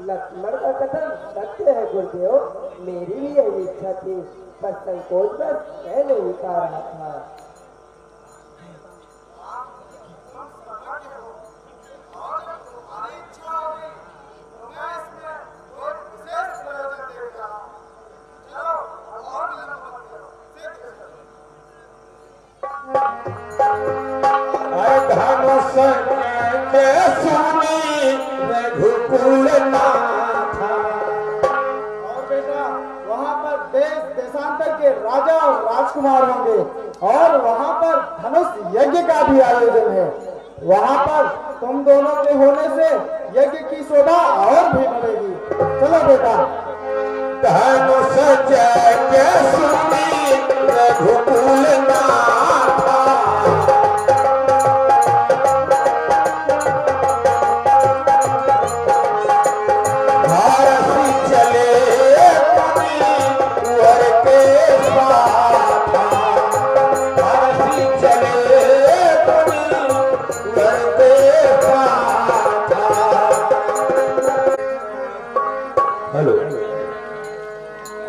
लक्ष्मण का कथन सत्य है गुरुदेव, मेरी भी यही इच्छा थी, पर संकोच में मैं नहीं पा रहा था। राजा और राजकुमार होंगे और वहां पर धनुष यज्ञ का भी आयोजन है। वहां पर तुम दोनों के होने से यज्ञ की शोभा और भी बढ़ेगी। चलो बेटा। धनुष यज्ञ सुनी रघुकुल नाथा,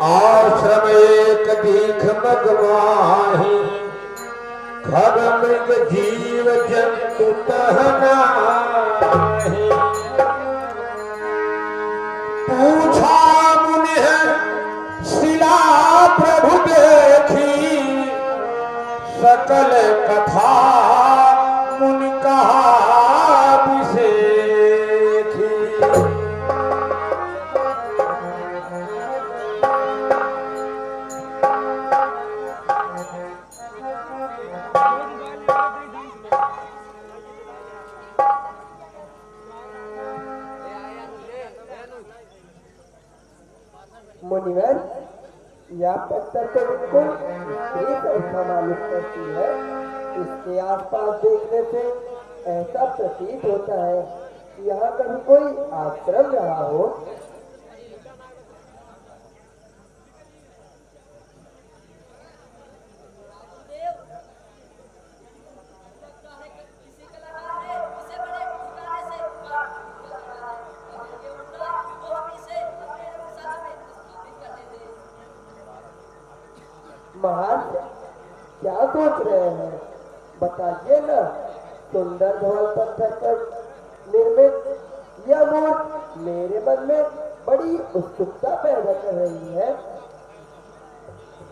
आश्रम एक दीख मगवाही, खग मृग जीव जंतु तहनाहि। पूछा मुनि शिला प्रभु देखी, सकल कथा मुनि कहा विशेखी। मुनिवर, यह पत्थर तो बिल्कुल स्त्री संख्या मालूम करती है। इसके आसपास देखने से ऐसा प्रतीत होता है कि यहाँ कभी कोई आश्रम रहा हो। महाराज, क्या सोच रहे हैं बताइए ना। सुंदर धवल पत्थर पर निर्मित यह मूर्ति मेरे मन में बड़ी उत्सुकता पैदा कर रही है।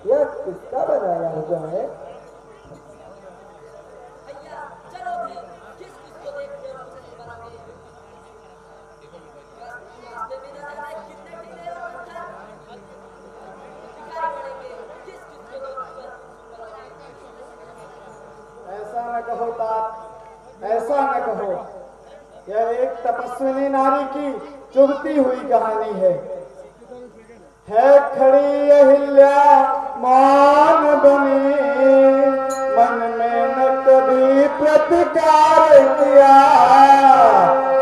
यह किसका बनाया हुआ है? ऐसा न कहो, यह एक तपस्विनी नारी की चुभती हुई कहानी है। खड़ी अहिल्या मान बनी, मन में न कभी प्रतिकार किया।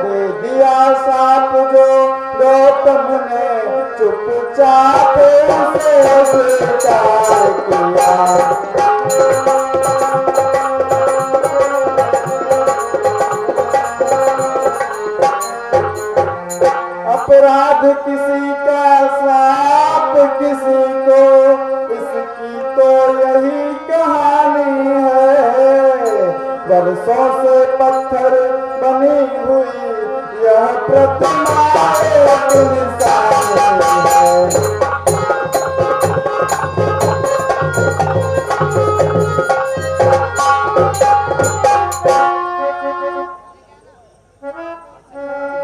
दे दिया साप जो गौतम ने, चुपचाप उसे स्वीकार किया।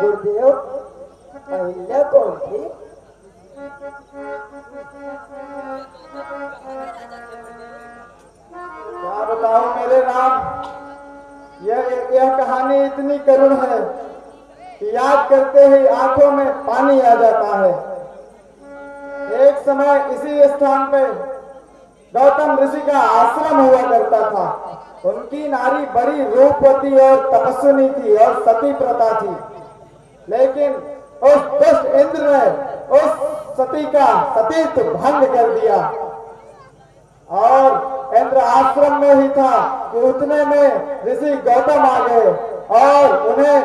गुरुदेव, अहिल्या कौन थी? क्या बताऊं मेरे राम, यह कहानी इतनी करुण है कि याद करते ही आंखों में पानी आ जाता है। एक समय इसी स्थान पे गौतम ऋषि का आश्रम हुआ करता था। उनकी नारी बड़ी रूपवती और तपस्विनी थी और सती प्रथा थी, लेकिन उस दुष्ट इंद्र ने उस सती का सतीत्व भंग कर दिया और इंद्र आश्रम में ही था कि उतने में ऋषि गौतम आ गए और उन्हें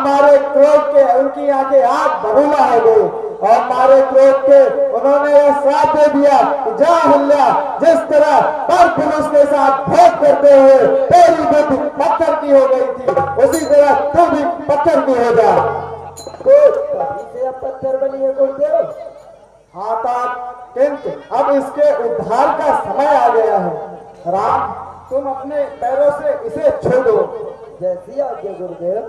मारे क्रोध के उनकी आंखें आग बबूला हो गई और मारे क्रोध के उन्होंने यह श्राप दे दिया कि जा अहिल्या, जिस तरह पर पुरुष के साथ भोग करते हुए तेरी बुद्धि पत्थर की हो गई थी, उसी तरह तू भी पत्थर की हो जा। तो तभी से अब पत्थर बनी है गुरुदेव। हाँ तात, किंतु अब इसके उद्धार का समय आ गया है। राम, तुम अपने पैरों से इसे छू दो। जैसी आज्ञा गुरुदेव।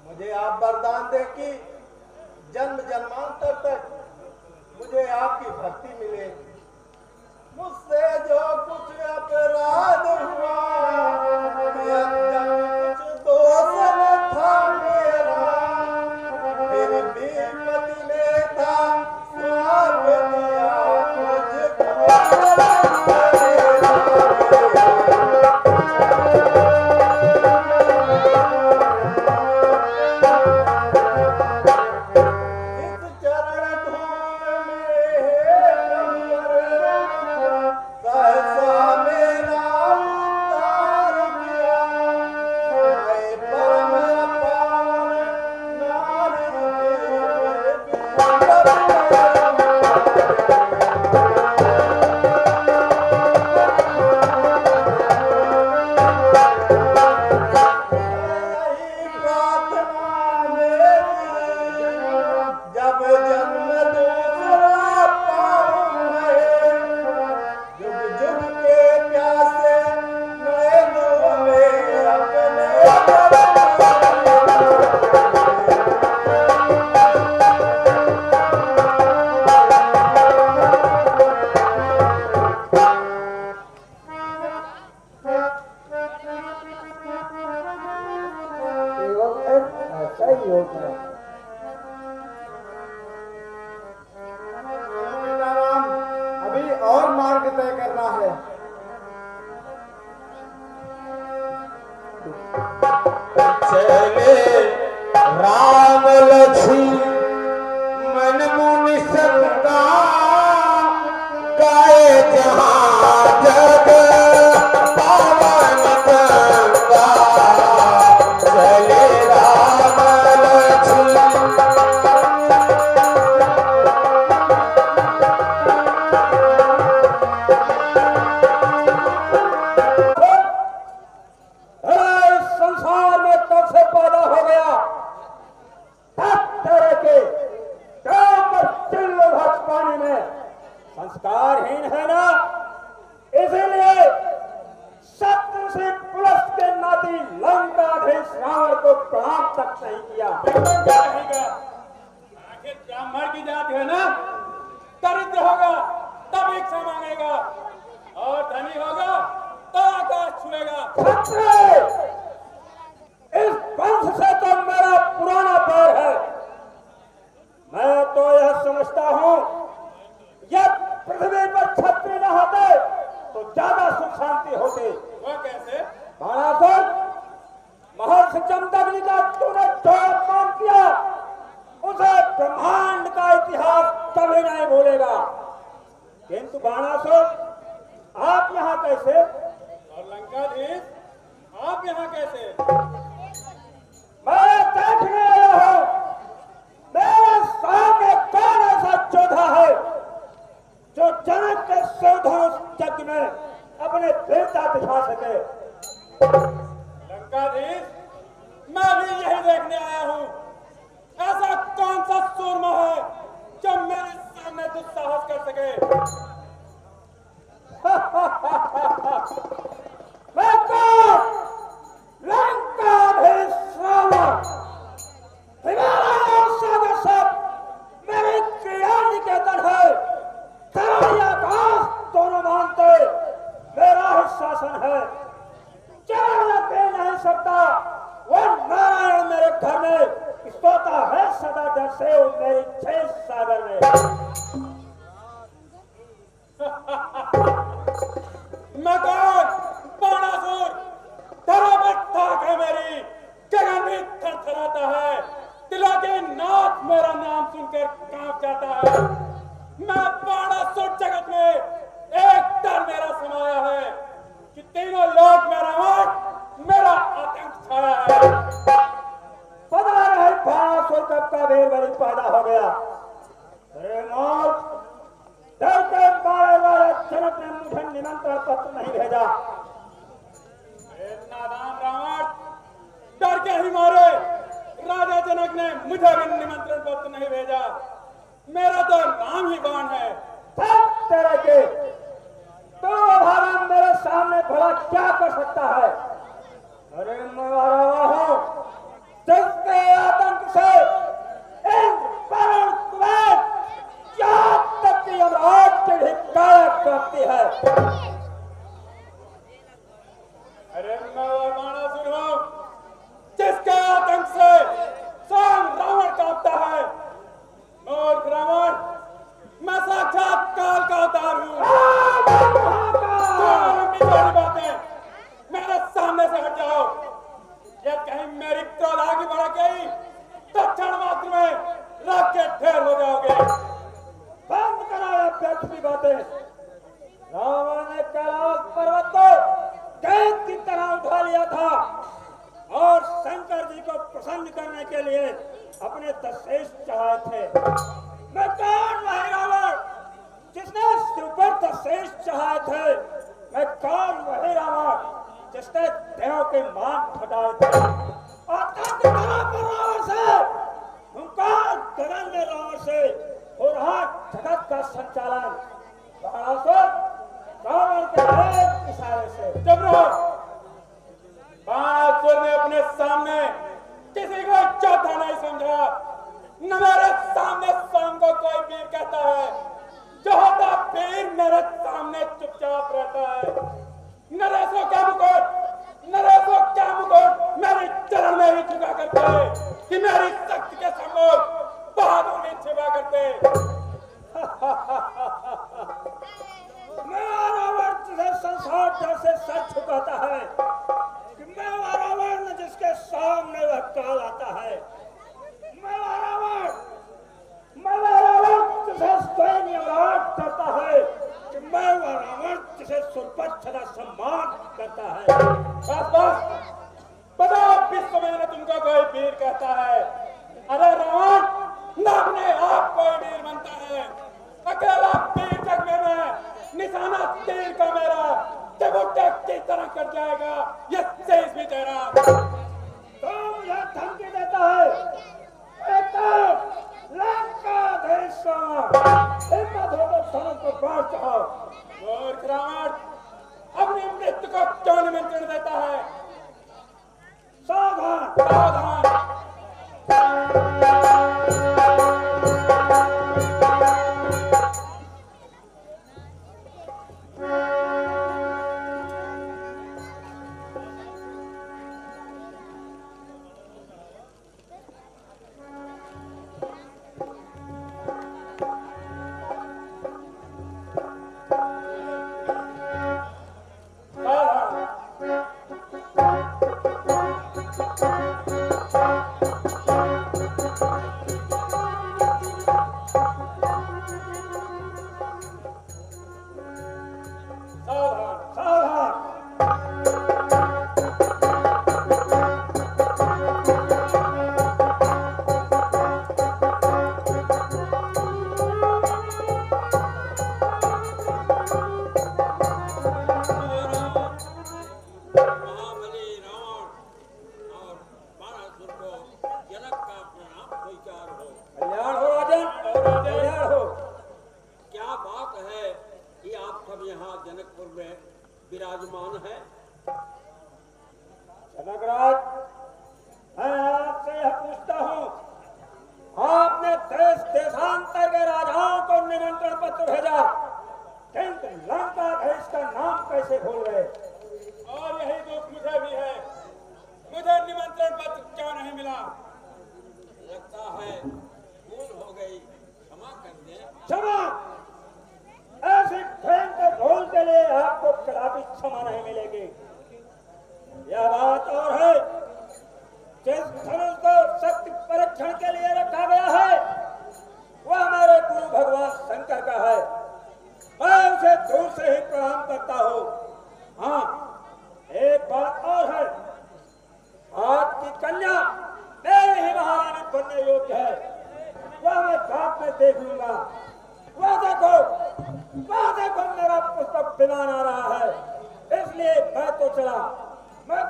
मुझे आप वरदान दे कि जन्म जन्मांतर तक मुझे आपकी भक्ति मिले। मुझसे जो कुछ अपराध हुआ, कुछ दोष न था मेरा, फिर भी पति ने था श्राप दिया मुझको। Thank you. और मार्ग तय करना है। चले राम लक्ष्मण मुनि सबका गाए जहां जग पावन गंगा। चले राम लक्ष्मण अरे इस संसार में कब से पैदा हो गया सब तरह के काम और चिल्लो भर पानी में संस्कारहीन है ना, इसीलिए शत्रु से पुलिस के नाती लंकाधीश रावण को प्रणाम तक नहीं किया। क्या रहेगा? आखिर ब्राह्मण की जात है ना, दरिद्र होगा तब भिक्षा मांगेगा और धनी होगा तो आकाश छुएगा। क्षत्रिय, इस वंश से तो मेरा पुराना पैर है। मैं तो यह समझता हूं यदि पृथ्वी पर क्षत्रिय न होते तो ज्यादा सुख शांति होती। वो कैसे? बाणासुर, महर्षि जमदग्नि का तूने जो अपमान किया उसे ब्रह्मांड का इतिहास कभी नहीं भूलेगा। किंतु बाणासुर, आप यहाँ कैसे? और लंकाधीश आप यहाँ कैसे? मैं देखने आया हूँ मेरे सामने कौन ऐसा योद्धा है जो जनक के शिवधनुष यज्ञ में अपने वीरता दिखा सके। लंकाधीश मैं भी यही देखने आया हूँ। ऐसा कौन सा सूरमा है जो मेरे सामने दुस्साहस कर सके? मैं कौन? लंकाधीश रावण। हिमालय सागर सब मेरे क्रिया निकेतन है। धरती आकाश दोनों मानते मेरा ही शासन है। चरण दे नहीं सकता वो नारायण मेरे घर में सोता है सदा डर से वो मेरी छह सागर में। मैं कौन? बाणासुर। धरा ठाक है मेरी, गगन भी थरथराता है, दिलों के नाथ मेरा नाम सुनकर कांप जाता है। मैं बाणासुर जगत में एक डर मेरा समाया है कि तीनों लोग मेरा मौत मेरा आतंक छाया है। पता नहीं बाणासुर कब का वीर बलि पैदा हो गया। अरे मौत, डर के मारे वाले जनक ने मुझे निमंत्रण पत्र नहीं भेजा। अरे नादान रावण, डर के ही मारे राजा जनक ने मुझे भी निमंत्रण पत्र नहीं भेजा। मेरा तो नाम ही बाण है। सब तरह के तो भगवान मेरे सामने भला क्या कर सकता है? अरे मैं मारा हुआ हूं जिसके आतंक से इंद्र, वरुण, कुबेर यहाँ तक कि यमराज की भी काया कांपती है। अरे मैं वो बाणासुर हूं जिसके आतंक से स्वयं रावण कांपता है। मूर्ख रावण, मैं साक्षात काल का अवतार हूं। लंबी चौड़ी बातें मेरे सामने से हट जाओ। यदि कहीं मेरी क्रोध आगे बढ़ गई तो क्षण मात्र में राख के ढेर हो जाओगे। बंद कराया व्यर्थ की बातें। रावण ने कैलाश पर्वत को कैद की तरह उठा लिया था और शंकर जी को प्रसन्न करने के लिए अपने दशेष चढ़ाए थे। मैं कौन वही रावण जिसने शिव पर दशेष चढ़ाए थे? मैं कौन वही रावण जिसने देव के मान हटाए थे? आतंक करा पर रावण से, तुम कौन गगन में रावण से हो रहा जगत का संचालन? बाणासुर, रावण के एक इशारे से। चुप रहो। बाणासुर ने अपने सामने किसी को चौथा नहीं समझा। न मेरे सामने स्वयं को कोई वीर कहता है। जो होता वीर मेरे सामने चुपचाप रहता है। नरेशों का मुकुट, नरेशों का मुकुट मेरे चरण में ही झुका करते कि मेरी शक्ति के सम्मुख बहादुर में छिपा करते। से सुरपत सदा सम्मान करता है। बस बस बताओ, विश्व में न तुमको कोई वीर कहता है? अरे रावण, न अपने आप कोई वीर बनता है। अकेला तीर जगने में निशाना तीर का मेरा, जब वो की तरह कट जाएगा ये शेष भी तेरा। तो मुझे धमकी देता है, लंकाधीश हिम्मत हो तो धनुष को काट जाओ। मूर्ख रावण अपनी मृत्यु को क्यों निमंत्रण देता है? सावधान सावधान। विराजमान है। जनकराज, मैं आपसे यह पूछता हूँ, आपने देश देशांतर के राजाओं को निमंत्रण पत्र भेजा, किंतु लंकाधीश का नाम कैसे भूल गए? और यही दुख मुझे भी है, मुझे निमंत्रण पत्र क्यों नहीं मिला? लगता है भूल हो गई, क्षमा कर दे। क्षमा? ऐसी भयंकर भूल के लिए आपको कदापि क्षमा नहीं मिलेगी। यह बात और है, जिस धनुष को शक्ति परीक्षण के लिए रखा गया है वह मेरे गुरु भगवान शंकर का है। मैं उसे दूर से ही प्रणाम करता हूँ। हाँ, एक बात और है, आपकी कन्या मेरी ही महारानी बनने योग्य है, वह मैं बात में देख लूंगा। वह देखो मेरा पुस्तक विमान आ रहा है, इसलिए मैं तो चला। मैं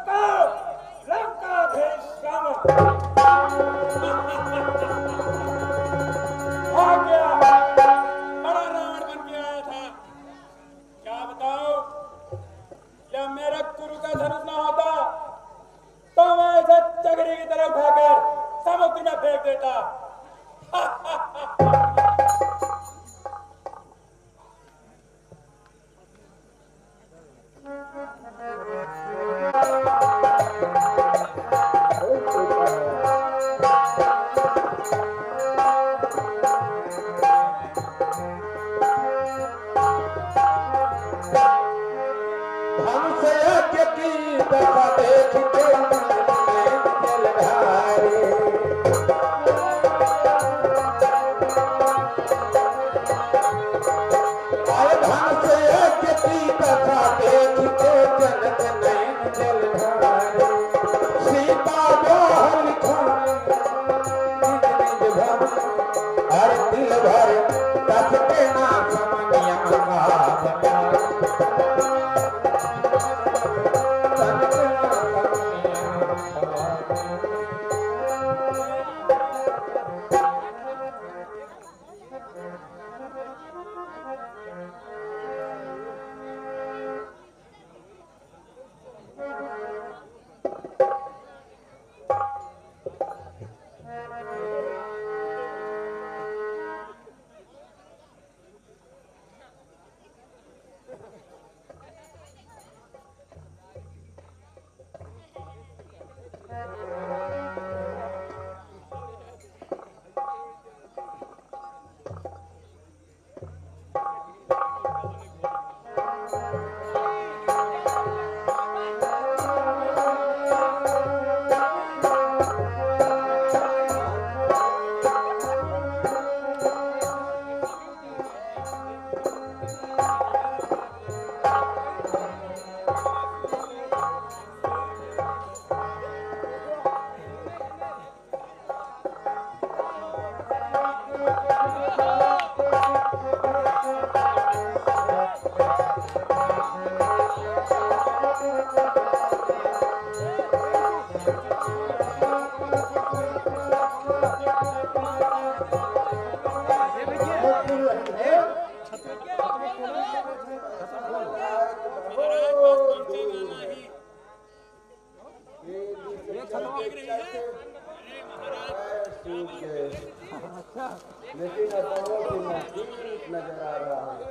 लंकाधीश रावण आ गया, बड़ा रावण बन के आया था। क्या बताओ, जब मेरा गुरु का धनुष न होता तो मैं इसे चगरी की तरह उठाकर समुद्र में फेंक देता। सूख गए, लेकिन अपोलो की नजदीक नजर आ रहा है।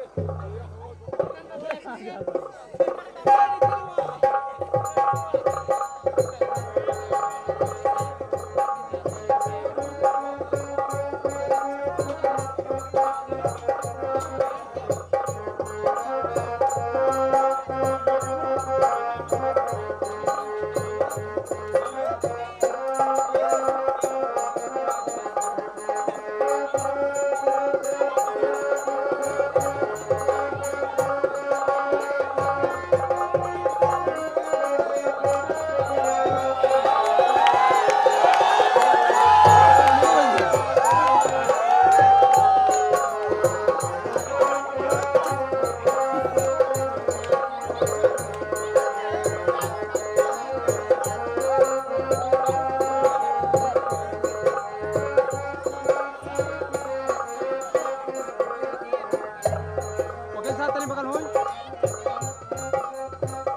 वकील साहब तनी बगल होई।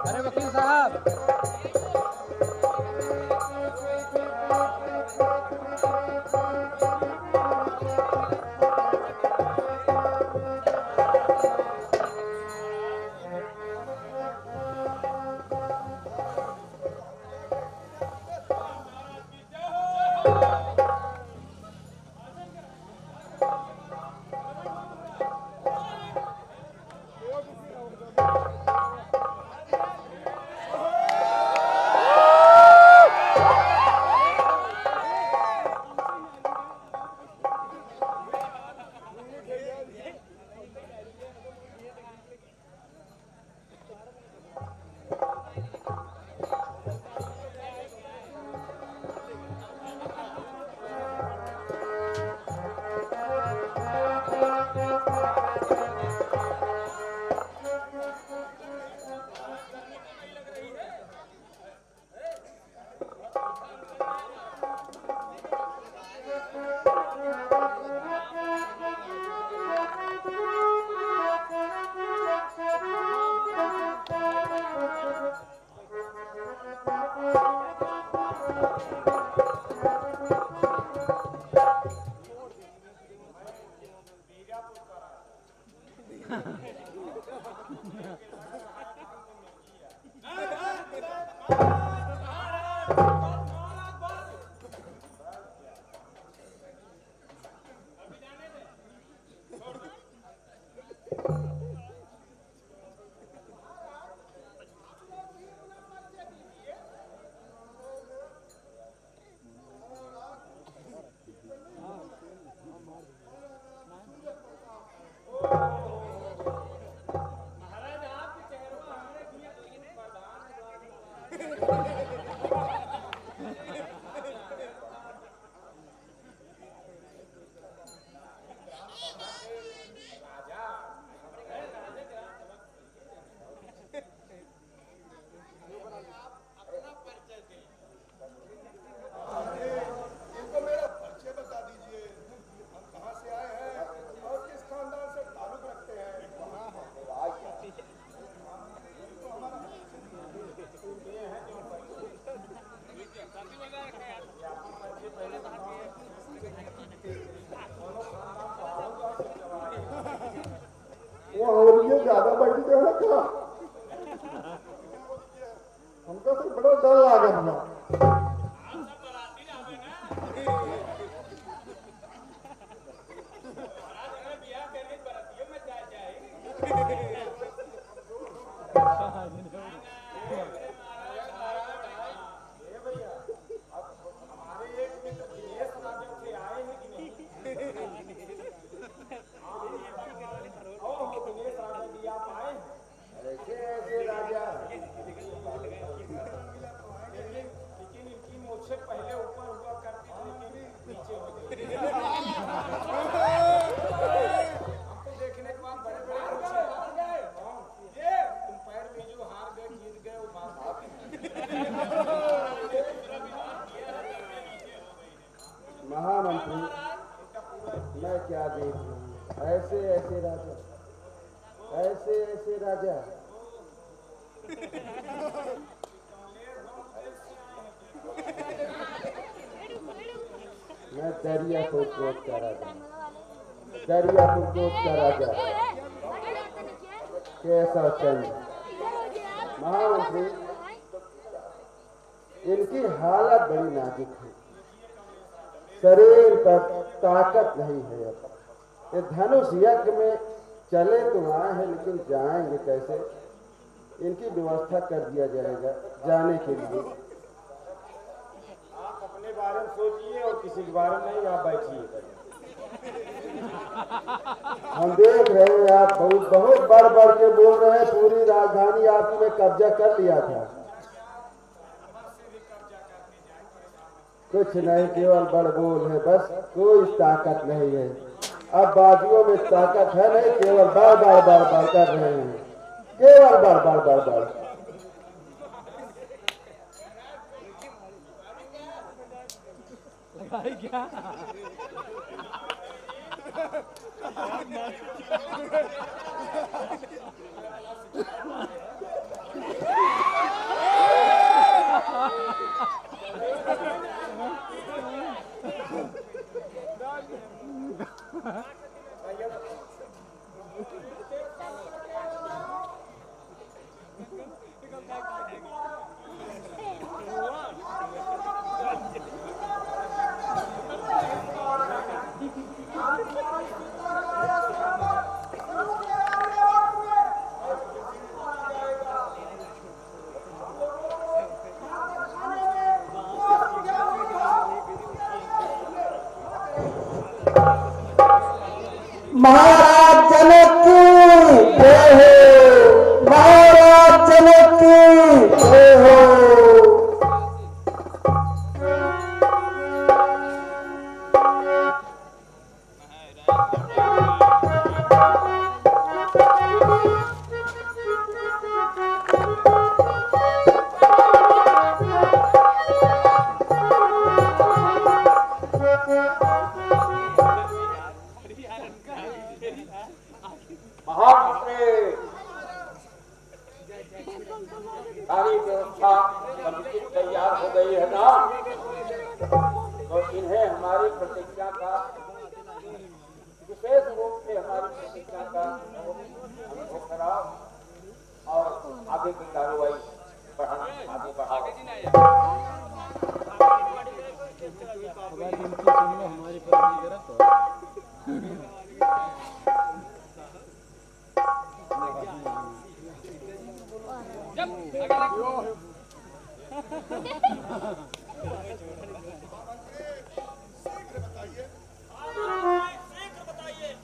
अरे वकील साहब, इनको मेरा परिचय बता दीजिए, हम कहाँ से आए हैं और किस खानदान से ताल्लुक रखते हैं। वो और ये ज्यादा बढ़ गया है क्या? हमको तो बड़ा डर लगा हमरा। ऐसे ऐसे राजा लेकिन इनकी मुझसे पहले ऊपर हुआ करती थी, लेकिन नीचे हो गई। हमको देखने के बाद बड़े बड़े ये तुम पैर में जो हार गए जीत गए वो बात महामंत्री, मैं क्या देख रहा हूँ। ऐसे ऐसे राजा, ऐसे ऐसे राजा। मैं दरियापुर कोट का राजा, दरियापुर कोट का राजा केशव चंद। महामंत्री, इनकी हालत बड़ी नाजुक है, शरीर पर ताकत नहीं है। अब ये धनुष यज्ञ में चले तो आए हैं, लेकिन जाएंगे कैसे? इनकी व्यवस्था कर दिया जाएगा जाने के लिए। आप अपने बारे में सोचिए और किसी के बारे में नहीं, आप बैठिए। हम देख रहे हैं आप बहुत बहुत बढ़ बढ़ के बोल रहे हैं। पूरी राजधानी आपकी में कब्जा कर लिया था। कुछ नहीं, केवल बड़ बोल है, बस कोई ताकत नहीं है। अब बाजुओं में ताकत है नहीं, केवल बार बार बार बार कर रहे हैं, केवल बार बार बार बार। क्या महाराज जनक की जय हो, महाराज जनक की जय हो। सारी व्यवस्था समुचित तैयार हो गई है ना, तो इन्हें हमारी प्रतिज्ञा का, विशेष रूप से हमारी प्रतिज्ञा का अनुभव कराओ और आगे की कार्रवाई आगे बढ़ाओ। हमारी शीघ्र बताइए।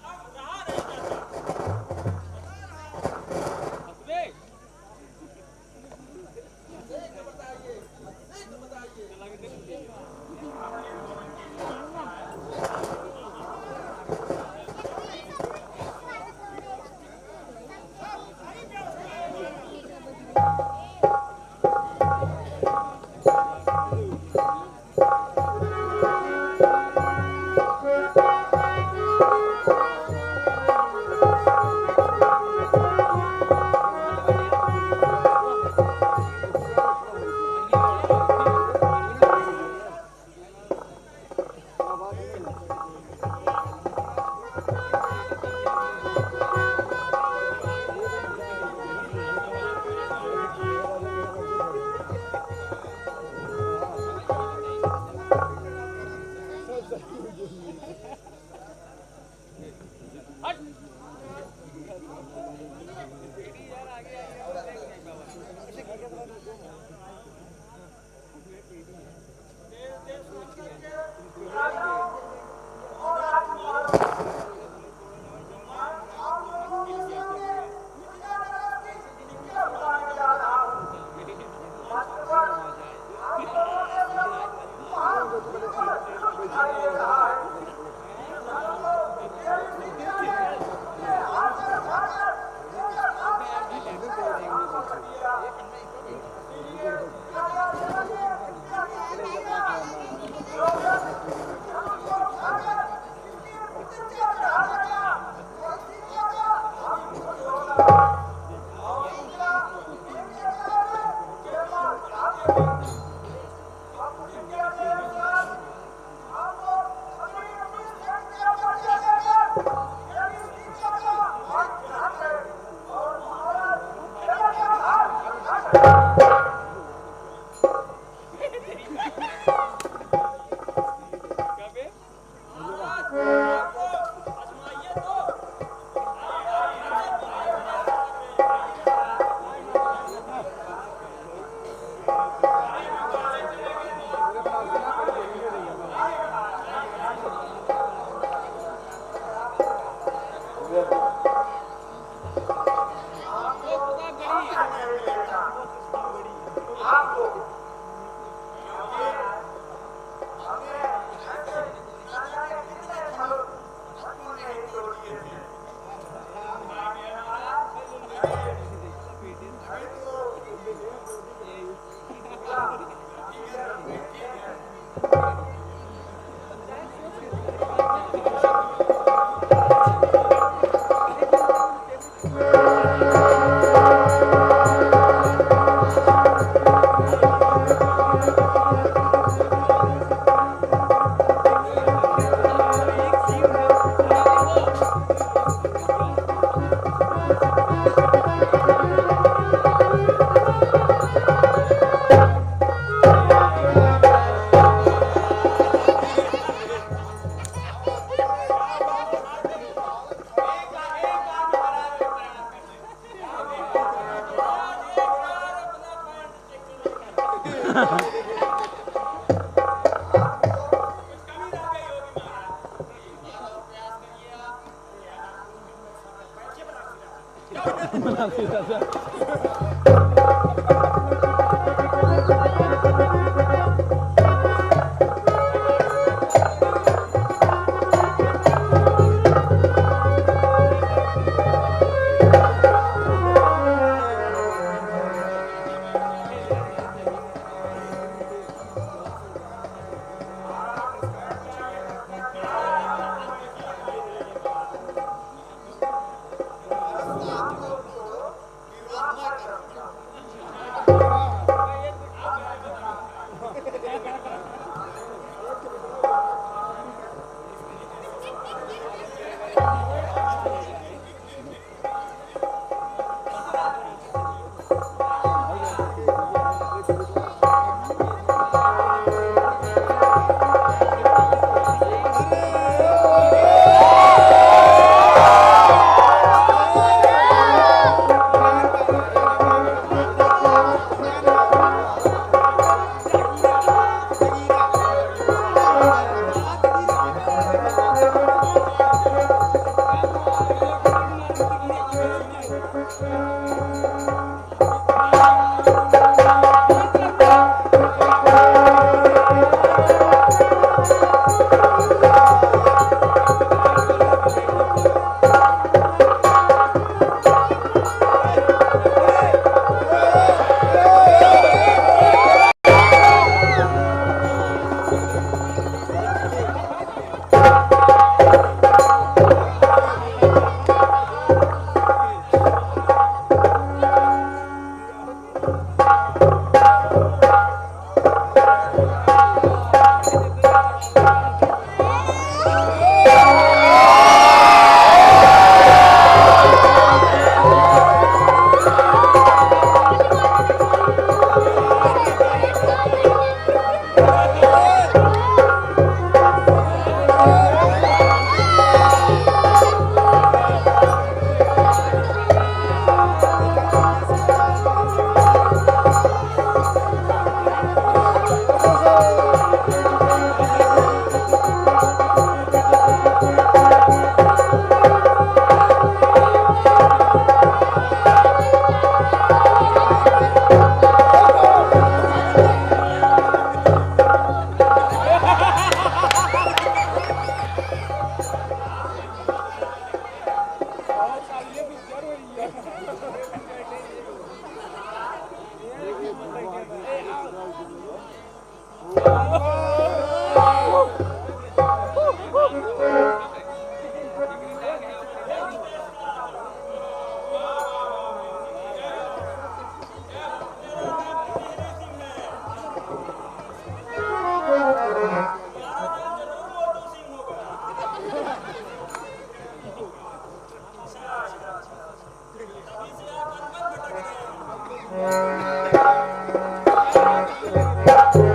है।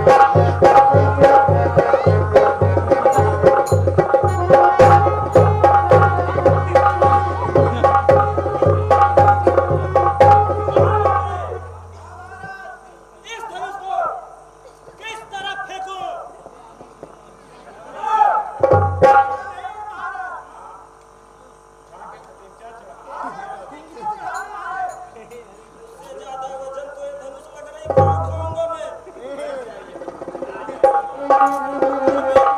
इस धनुष को किस तरफ फेंकूं? इससे ज्यादा वजन तो ये धनुष लग रही, कहाँ खाऊंगा मैं?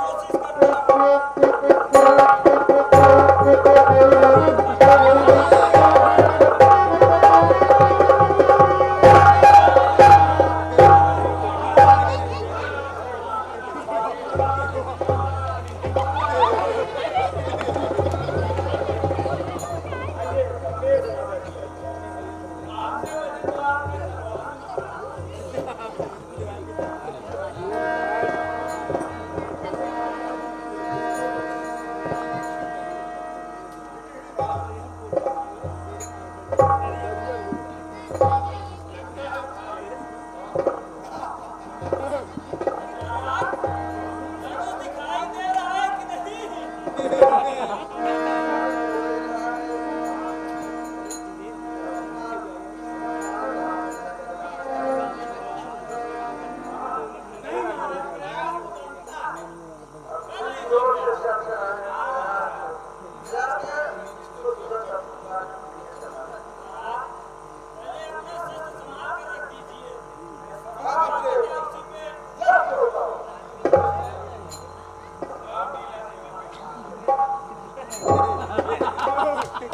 कोशिश करता हूं। धनुष दिखाई दे रहा है कि नहीं? पहले अपने शस्त्र संभाल कर रख दीजिए। उसी पे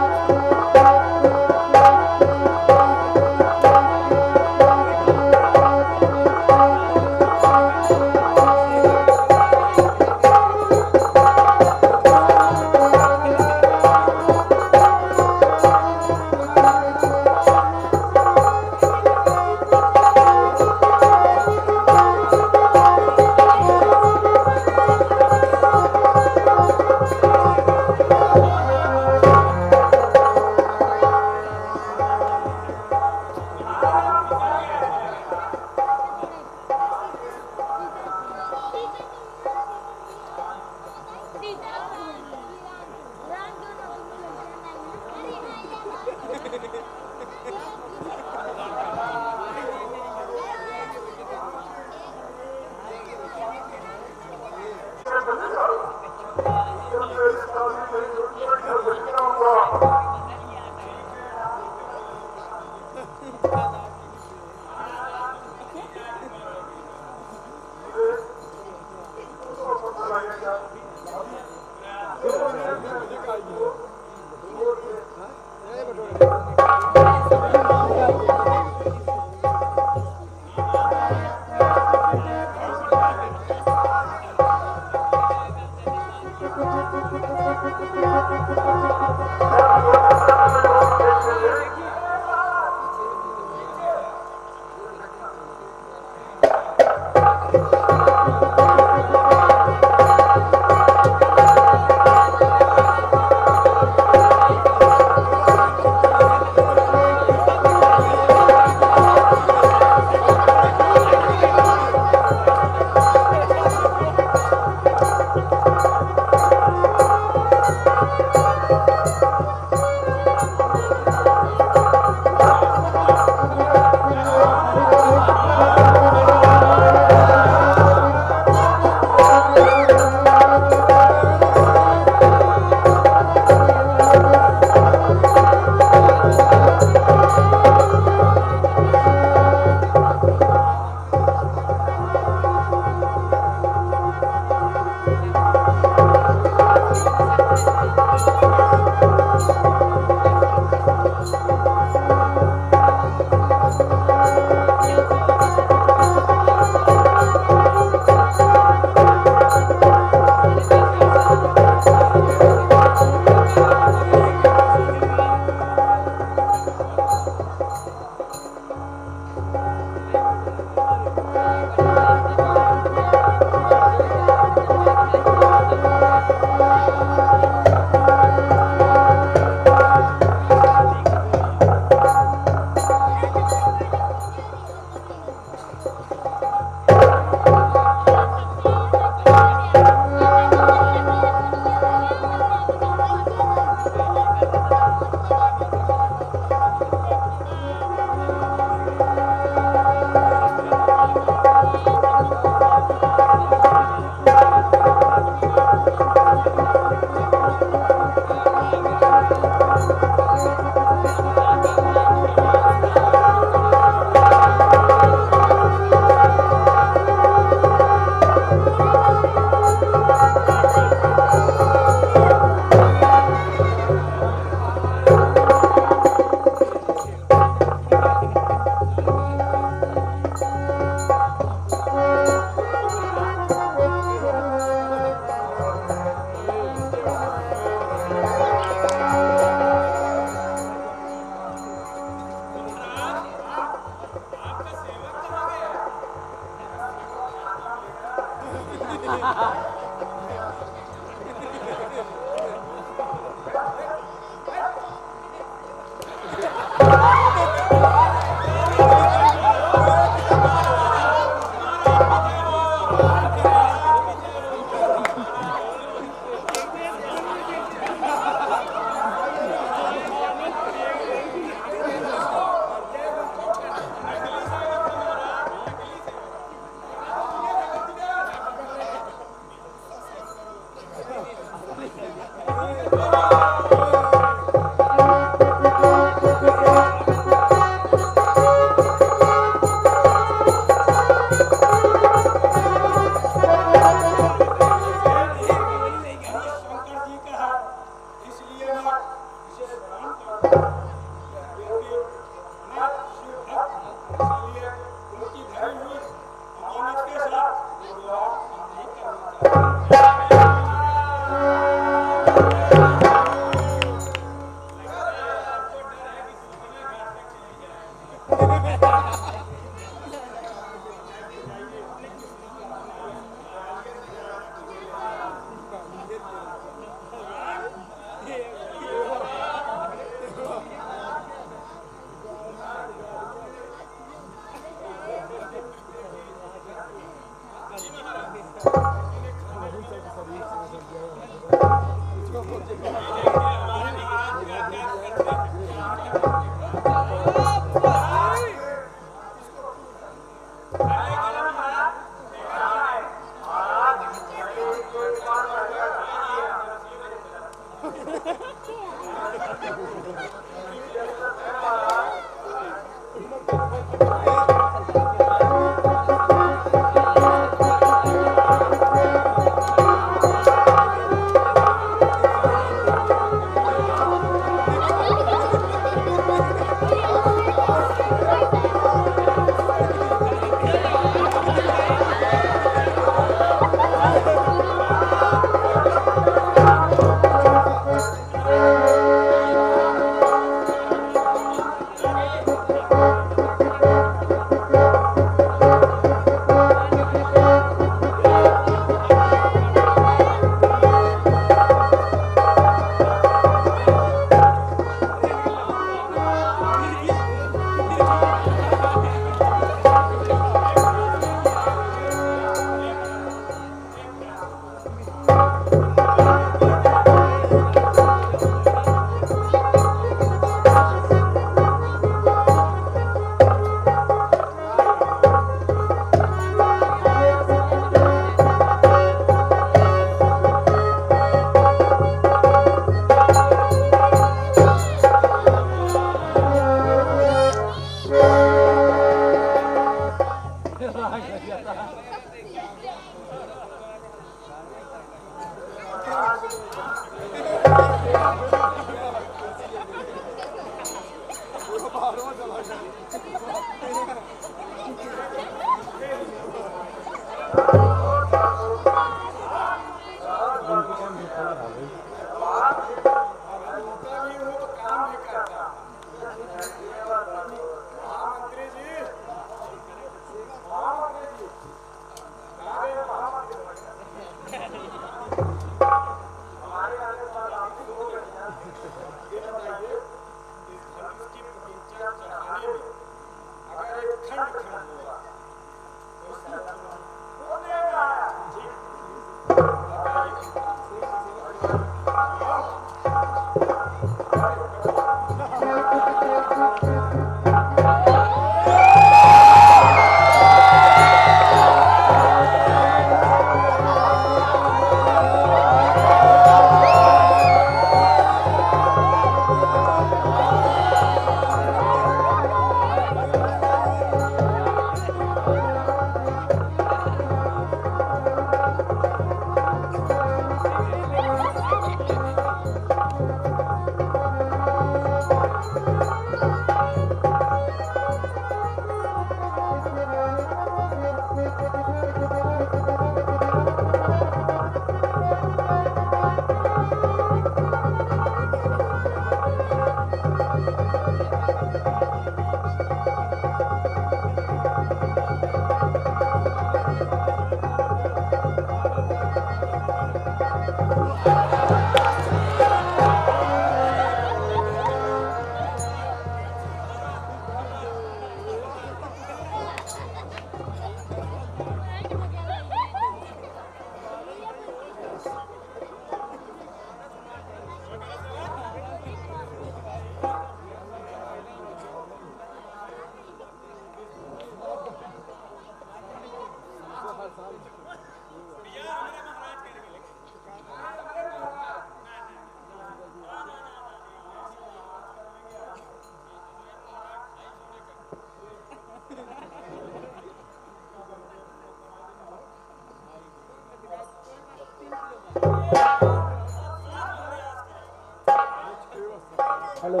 हेलो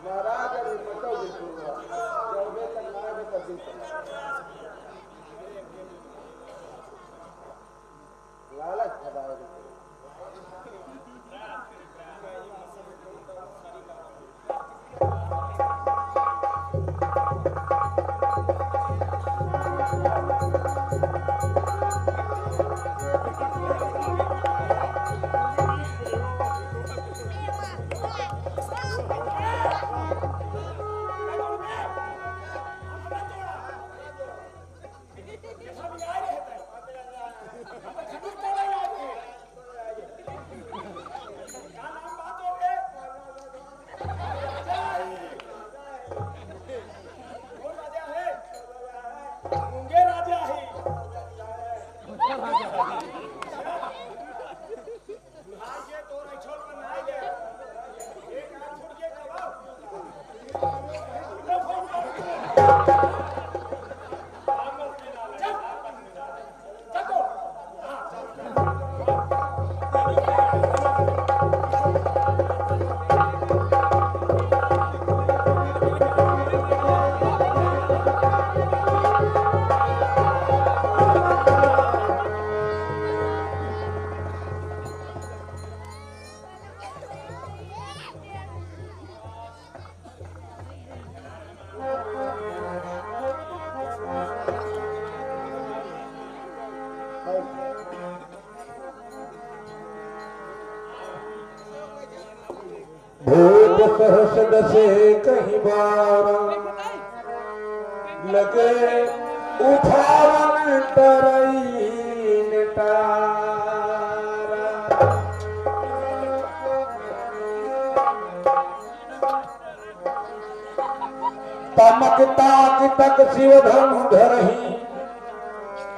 महाराज अभी मतलब जब वे तक आएंगे तभी लालच खदाएगा भूप सहसद से कहीं बार लगे उठावन तरई निटारा तमक ताक तक शिव धनु धरही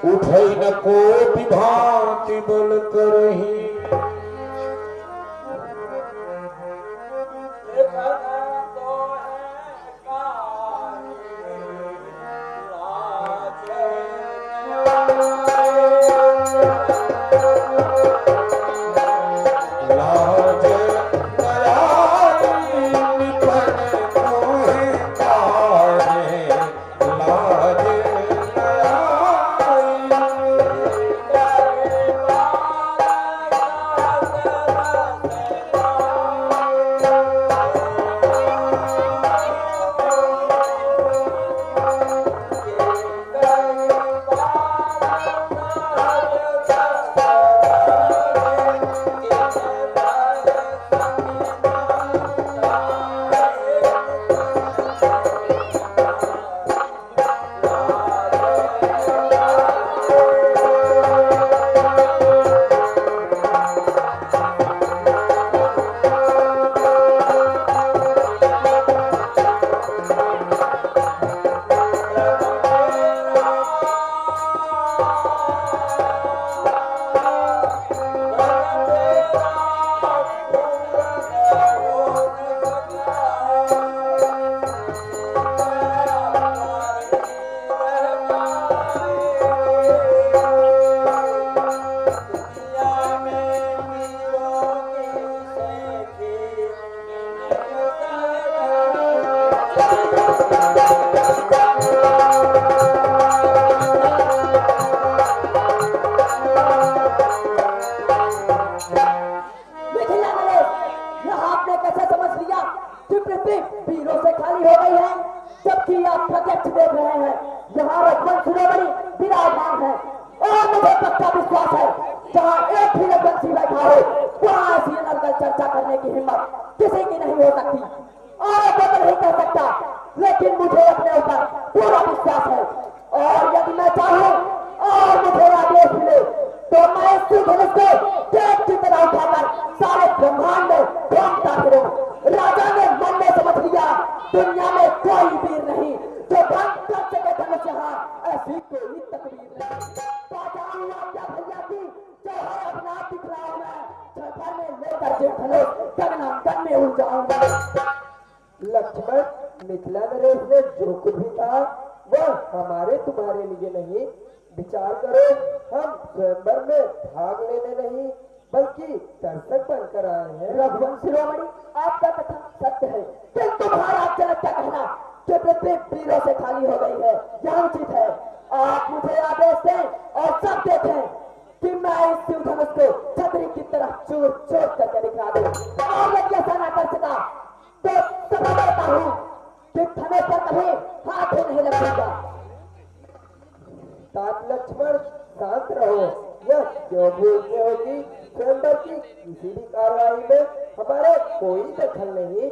उठई न कोटि भांति बल करही विराजमान है और मुझे पक्का विश्वास है जहाँ एक भी रघुवंशी बैठा हो वहाँ ऐसी अनर्गल चर्चा करने की हिम्मत किसी की नहीं हो सकती और वो तो नहीं कर सकता, लेकिन मुझे अपने ऊपर पूरा विश्वास है और यदि मैं चाहूँ और मुझे आदेश मिले तो मैं इस धनुष को तेज की तरह उठाकर सारे ब्रह्मांड में घूमता फिरूं। राजा ने मन में समझ लिया दुनिया में कोई वीर नहीं जो भंग कर सके धनुष, यहाँ ऐसी कोई तकदीर नहीं। बाजाऊंगा क्या भैया की जो है अपना दिखलाऊं मैं, छठा में लेकर जो धनुष गगनांगन में उड़ जाऊंगा। लक्ष्मण, मिथिला नरेश ने जो कुछ भी कहा वह हमारे तुम्हारे लिए नहीं। विचार करो, हम स्वयंवर में भाग लेने नहीं बल्कि दर्शक बनकर आए हैं। रघुवंश शिरोमणि, आपका कथन सत्य है, किंतु तुम्हारा जनक का कहना कि पृथ्वी वीरों से खाली हो गई है यह उचित है। आप मुझे आदेश दें और सब देखें कि मैं इस शिव धनुष को छतरी की तरह चूर चूर करके दिखा दूं और यदि ऐसा न कर सका तो समझ लेता हूँ कि धनुष पर कभी हाथ ही नहीं लगेगा। तात लक्ष्मण, शांत रहो। यह क्यों भूलते हो कि स्वयंवर की किसी भी कार्रवाई में हमारे कोई दखल नहीं।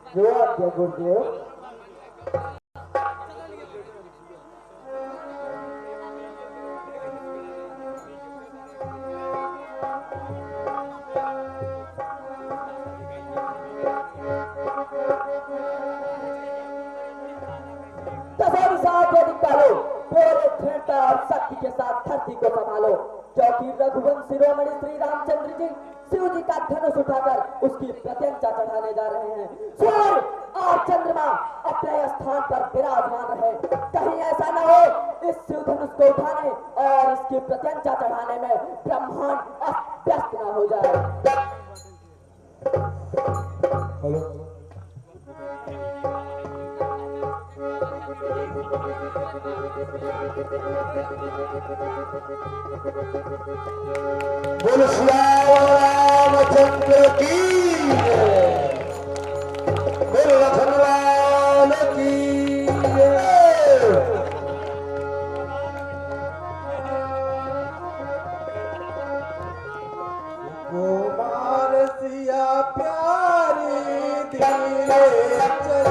जो आज्ञा गुरुदेव। शक्ति के साथ धरती को संभालो, क्योंकि रघुवंश शिरोमणि श्री रामचंद्र जी शिव जी का धनुष उठाकर उसकी प्रत्यंचा चढ़ाने जा रहे हैं। सूर्य और चंद्रमा अपने स्थान पर विराजमान रहे, कहीं ऐसा न हो इस शिव धनुष को उठाने और इसकी प्रत्यंचा चढ़ाने में ब्रह्मांड अस्त व्यस्त न हो जाए। बोल रामचंद्र की, बोल लखनलाल की। कुमार सिया प्यारी धीरे चलो,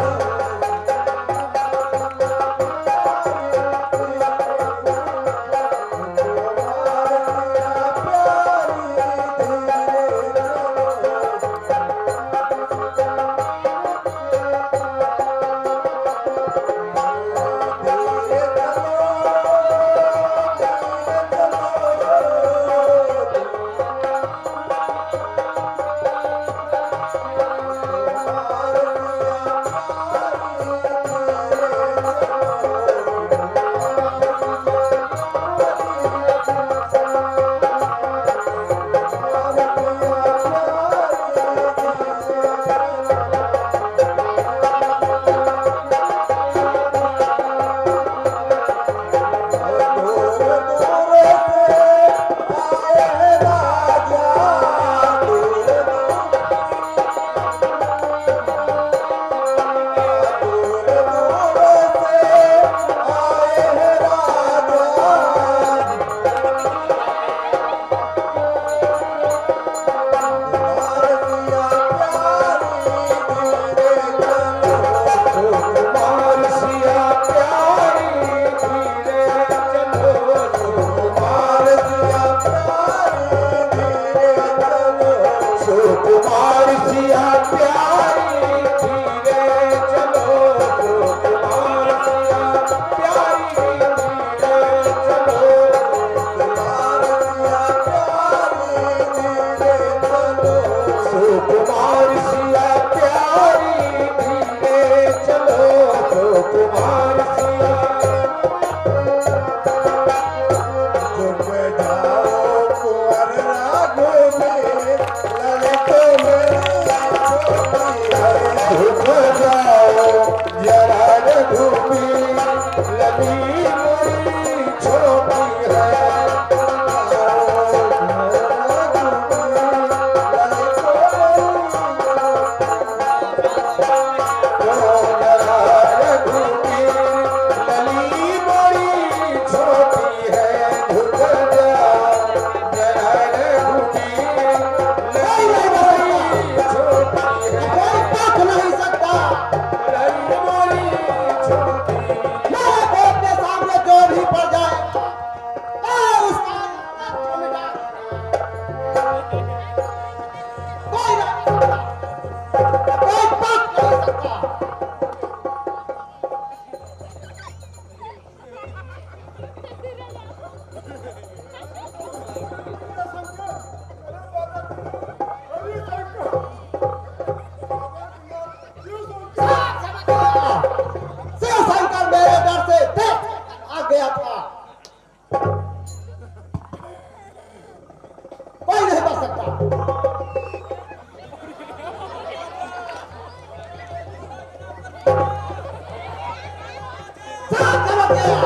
समझ गया।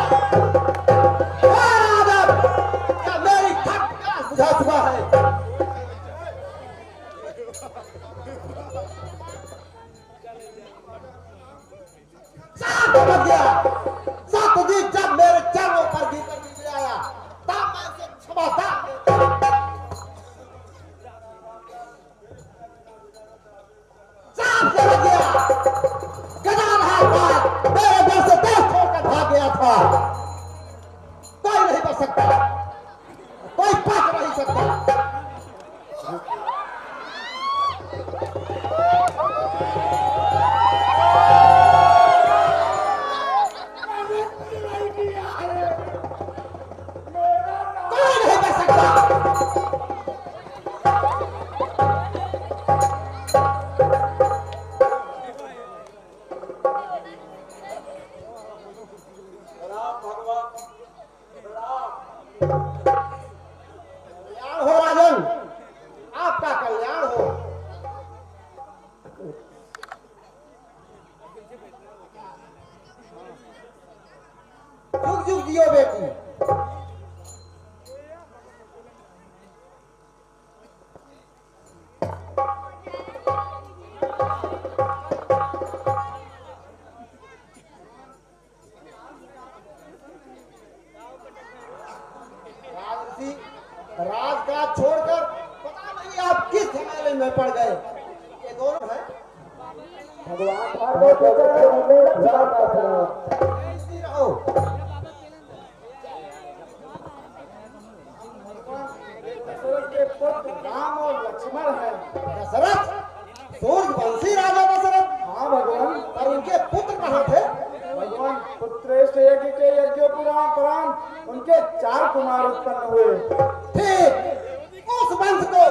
क्या मेरी थक बुझा चुका है। समझ गया। सत्यजीत जब मेरे चरणों पर गिरकर नीचे आया तब मैं उसे क्षमा समझ गया। गदाधार बात मेरे घर से देश छोड़कर भाग गया था। कोई नहीं बच सकता, कोई बच नहीं सकता। कोई नहीं बच सकता। राम भगवान राम। कल्याण हो राजन, आपका कल्याण हो। जुग जुग जियो बेटी। राजऋषि, राजकाज छोड़कर पता नहीं आप किस झमेले में पड़ गए। ये दोनों हैं। भगवान भार्गव के चरणों में राम प्रार्थना। ऐसी रहो। दशरथ के पुत्र राम और लक्ष्मण है। दशरथ, सूर्यवंशी राजा दशरथ। हाँ भगवान। पर उनके पुत्र कहाँ थे? भगवान पुत्रेष्ठ यज्ञ के यज्ञोपराम उनके 4 कुमार उत्पन्न हुए। ठीक, उस वंश को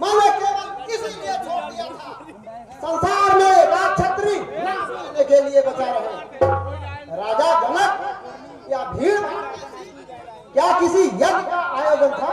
मैंने केवल इसलिए छोड़ दिया था, संसार में राजछत्री नाश करने के लिए बचा रहे। राजा जनक या भीड़ क्या किसी यज्ञ का आयोजन था?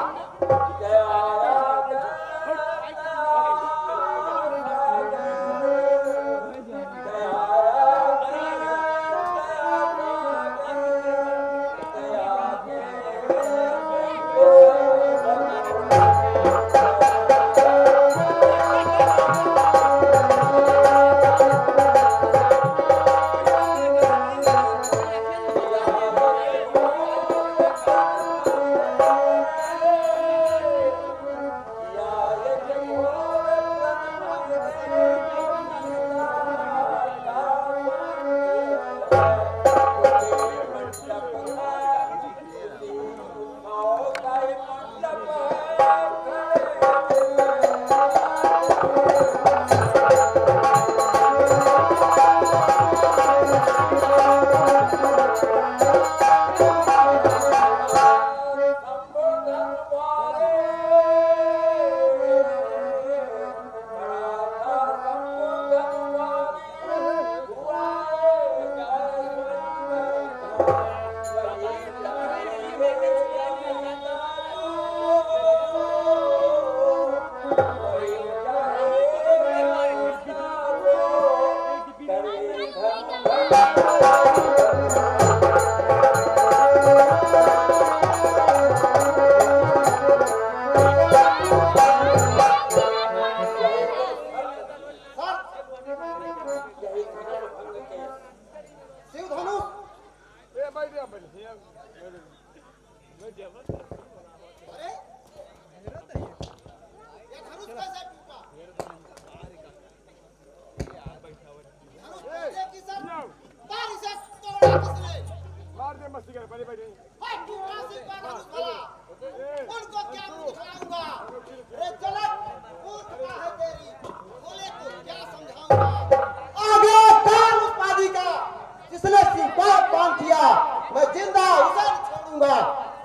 मैं जिंदा उसे छोड़ूंगा।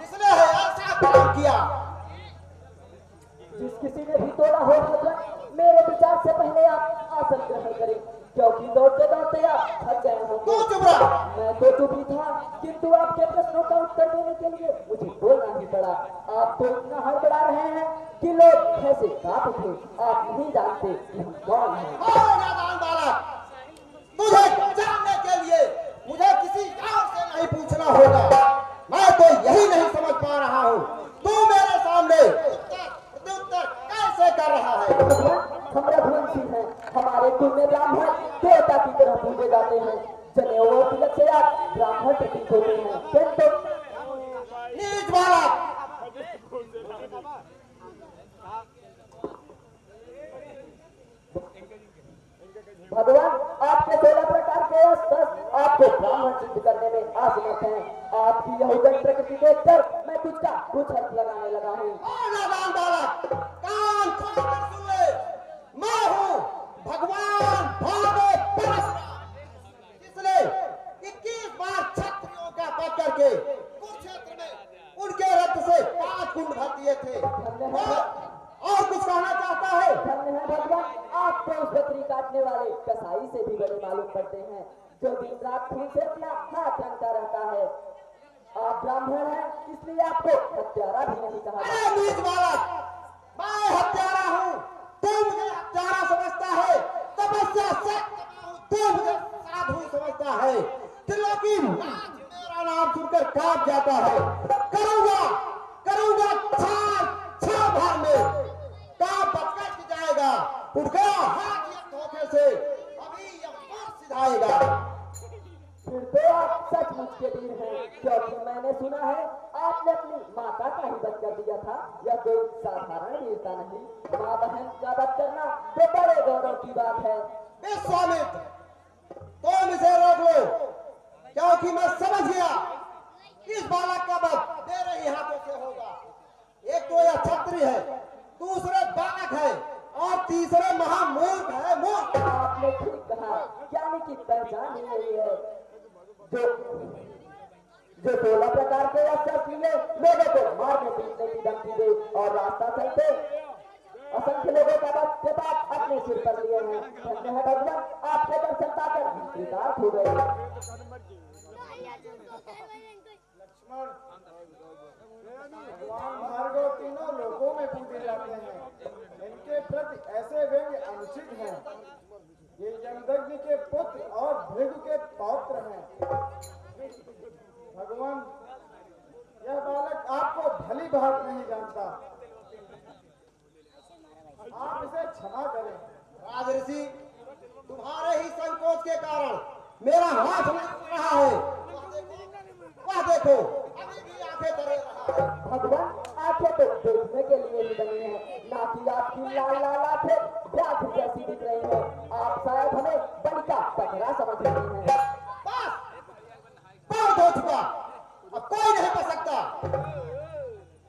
किसने है ऐसा काम किया? जिस किसी ने भी तोड़ा हो हजर, मेरे विचार से पहले आप आसन ग्रहण करें, क्योंकि दौड़ते दौड़ते आप थक गए होंगे। तू चुप रहा। मैं तो चुप ही था, किंतु आपके प्रश्नों का उत्तर देने के लिए मुझे बोलना ही पड़ा। आप तो इतना हड़बड़ा रहे हैं कि लोग कैसे कांप उठे। आप नहीं जानते कि हम कौन हैं। नादान बालक, तुझे जानने के लिए मुझे किसी और से नहीं पूछना जनेऊ तिलक से आप ब्राह्मण प्रतीत होते हैं, किंतु नीच बालक, भगवान आपके 16 प्रकार के अस्त्र आपको ब्राह्मण सिद्ध करने में असमर्थ हैं। आपकी यह उदंड प्रकृति देखकर मैं तुझका कुछ अर्थ लगाने लगा हूँ। और नादान बालक, कान खोलकर सुन ले। मैं हूँ भगवान भावे परशुराम, इसलिए 21 बार क्षत्रियों का पद करके कुरुक्षेत्र में उनके रक्त से 5 कुंड भर दिए थे। और कुछ कहना चाहता है? धन्य है भगवान, आप तो उस बकरी काटने वाले कसाई से भी बड़े मालूम पड़ते हैं, जो दिन रात खून से अपना हाथ रंगता रहता है। आप ब्राह्मण हैं, इसलिए आपको हत्यारा भी नहीं कहा जाता। अरे नीच बालक, मैं हत्यारा हूँ, तू मुझे हत्यारा समझता है। तपस्या से तू मुझे साधु समझता है। त्रिलोकी नाथ मेरा नाम सुनकर कांप जाता है। करूंगा छार भर में काम बचकर की जाएगा। उठ गया हाथ ये धोखे से, अभी ये मर सिधाएगा। फिर तो आप सचमुच के वीर हैं, क्योंकि मैंने सुना है आपने अपनी माता का ही वध कर दिया था। यह कोई साधारण वीरता नहीं, माँ बहन का वध करना तो बड़े गौरव की बात है। विश्वामित्र, तुम इसे रोक लो, क्योंकि मैं समझ गया इस बालक का वध मेरे ही हाथों से होगा। एक तो यह छत्री है, दूसरे बालक है, और तीसरे महामूर्ख है। मूर्ख आपने ठीक कहा, ज्ञानी की पहचान ही यही है, जो 16 प्रकार के अस्त्र लिए लोगों को मारने पीटने की धमकी दे और रास्ता चलते असंख्य लोगों का वध के बाद अपने सिर पर लिए हैं। धन्य है भगवान, आपके दर्शन पाकर हम कृतार्थ हो गए। लक्ष्मण, भगवान भार्गव तीनों लोकों में पूजे जाते हैं। इनके प्रति ऐसे व्यंग्य अनुचित हैं। ये यमदग्नि के पुत्र और भृगु के पौत्र हैं। भगवान, यह बालक आपको भली भांति नहीं जानता, आप इसे क्षमा करें। राजऋषि, तुम्हारे ही संकोच के कारण मेरा हाथ नहीं उठ रहा है। वह देखो, अभी भी आंखें तरे रहा है। भगवान, आंखें तो देखने के लिए ही बनी है, ना कि आपकी लाल लाल आंखें व्याघ्र जैसी दिख रही है। आप शायद हमें बलि का बकरा समझ रही हैं। बस, बहुत हो चुका, अब कोई नहीं बच सकता।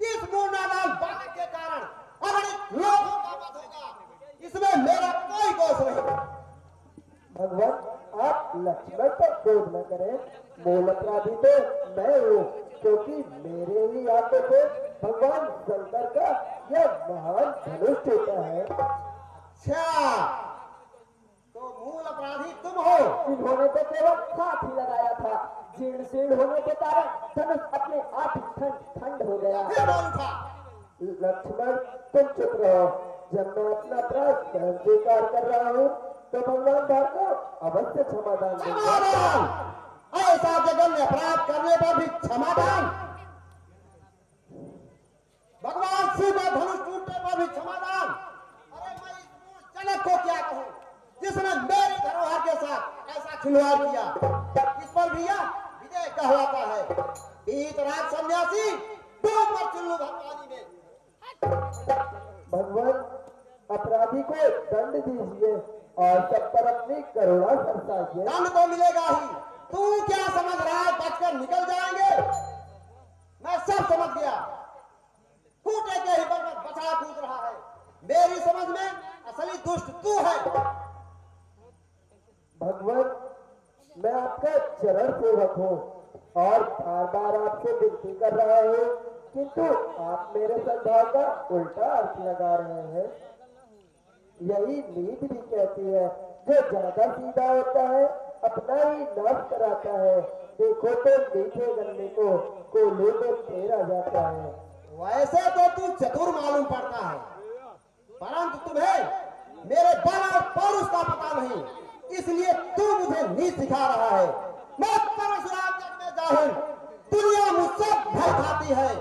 इस मूर्नालाल बालक के कारण अगणित लोगों का वध होगा, इसमें मेरा कोई दोष नहीं। भगवान, आप लक्ष्मण पर क्रोध न करें, मूल अपराधी तो मैं हूँ, क्योंकि मेरे ही हाथों से भगवान शंकर का यह महान धनुष टूटा है। अच्छा, तो मूल अपराधी तुम हो। इन्होंने तो केवल हाथ ही लगाया था, जीर्ण शीर्ण होने के कारण धनुष अपने आप ही ठंड हो गया। फिर बोल उठा। लक्ष्मण, तुम चुप रहो। जब मैं अपना अपराध स्वयं स्वीकार कर रहा हूँ, तो भगवान भार्गव अवश्य क्षमादान देंगे। क्षमादान? ऐसा जघन्य अपराध करने पर भी क्षमादान? भगवान शिव का धनुष टूटने पर भी क्षमादान? अरे मैं इस मूर्ख जनक को क्या कहूँ, जिसने मेरी धरोहर के साथ ऐसा खिलवाड़ किया। इस पर भी यह विजय कहलाता है। वीतराग सन्यासी, डूब मत चुल्लू भगवानी में। भगवान, अपराधी को दंड दीजिए और सब पर अपनी करुणा बरसाइए। दंड तो मिलेगा ही। तू क्या समझ रहा है बचकर निकल जाएंगे? मैं सब समझ गया। खूंटे के ही बल पर बचा कूद रहा है। मेरी समझ में असली दुष्ट तू है। भगवान, मैं आपका चरण सेवक हूँ और बार बार आपसे विनती कर रहा हूँ, किंतु आप मेरे सद्भाव का उल्टा अर्थ लगा रहे हैं। यही नीति भी कहती है, जो ज्यादा सीधा होता है अपना ही नाश कराता है। देखो तो मीठे गन्ने को कोल्हू में फेरा जाता है। वैसे तो तू चतुर मालूम पड़ता है, परंतु तुम्हें मेरे बल और पौरुष का पता नहीं, इसलिए तू मुझे नीच सिखा रहा है। मैं परशुराम जग में जाहिल, दुनिया मुझसे भय खाती है।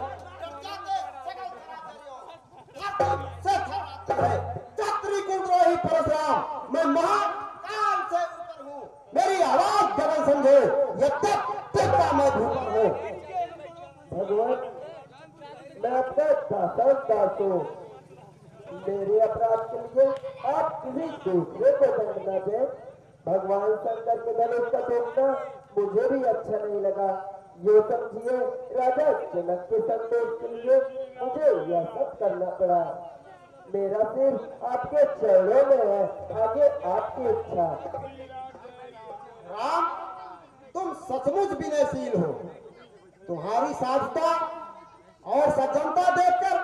क्षत्रिय कुलद्रोही परशुराम, मैं महाकाल से ऊपर हूँ। मेरी आवाज गगन से समझे, यह तब का मैं भूखा हूँ। भगवान, मैं अपना दास हूँ। मेरे अपराध के लिए आप किसी दूसरे को दंड न दें। भगवान शंकर के धनुष का टूटना मुझे भी अच्छा नहीं लगा। ये समझिए, राजा जनक के संदेश के लिए मुझे यह सब करना पड़ा। मेरा सिर आपके चरणों में है, आगे आपकी इच्छा। राम, तुम सचमुच विनयशील हो। तुम्हारी साधुता और सज्जनता देखकर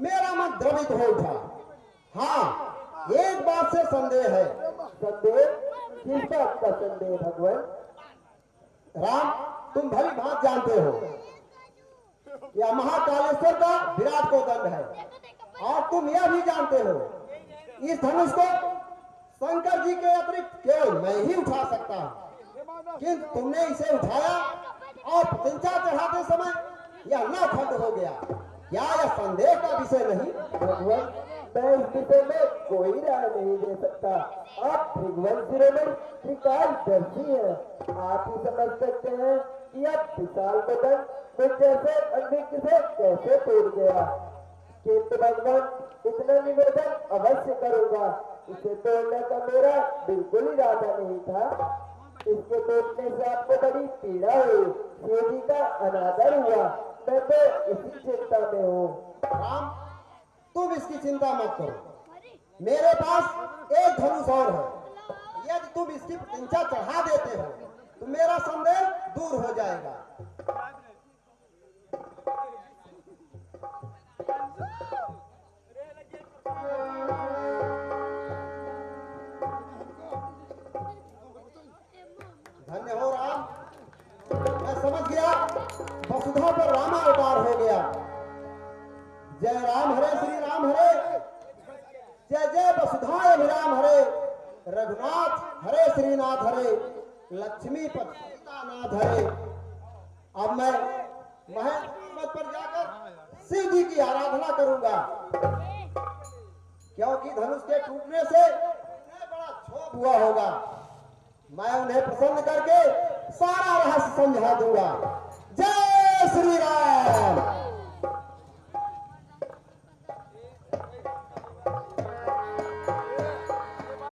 मेरा मन द्रवित हो उठा। हाँ, एक बात से संदेह है। संदेह? किस बात का संदेह भगवान? राम, तुम भली भांति जानते हो कि महाकालेश्वर का विराट को दंड है, और तुम यह भी जानते हो इस धनुष को शंकर जी के अतिरिक्त केवल मैं ही उठा सकता हूँ। किंतु तुमने इसे उठाया और प्रतिज्ञा चढ़ाते समय यह न खंड हो गया। क्या यह संदेह का विषय नहीं? भगवान, मैं इस विषय में कोई राय नहीं दे सकता। आप भगवान शिरोमणि त्रिकालदर्शी हैं। आप ही समझ सकते हैं कि अब विशाल बदन मुझ जैसे अंधिक से कैसे टूट गया। किंतु भगवान, इतना निवेदन अवश्य करूंगा। इसे तोड़ने का मेरा बिल्कुल इरादा नहीं था। इसके टूटने से आपको बड़ी पीड़ा हुई, शिव जी का अनादर हुआ। मैं तो इसी चिंता में हूँ। राम, तुम इसकी चिंता मत करो। मेरे पास एक धनुष और है। यदि तुम इसकी प्रतिज्ञा चढ़ा देते हो तो मेरा संदेह दूर हो जाएगा। धन्य हो राम, मैं समझ गया वसुधा पर रामा अवतार हो गया। जय राम हरे श्री राम हरे, जय जय वसुधाय अभिराम हरे, रघुनाथ हरे श्रीनाथ हरे, लक्ष्मीपति सीतानाथ हरे। अब मैं महेंद्र पर्वत पर जाकर शिव जी की आराधना करूंगा, क्योंकि धनुष के टूटने से उन्हें बड़ा क्षोभ हुआ होगा। मैं उन्हें प्रसन्न करके सारा रहस्य समझा दूंगा। जय श्री राम।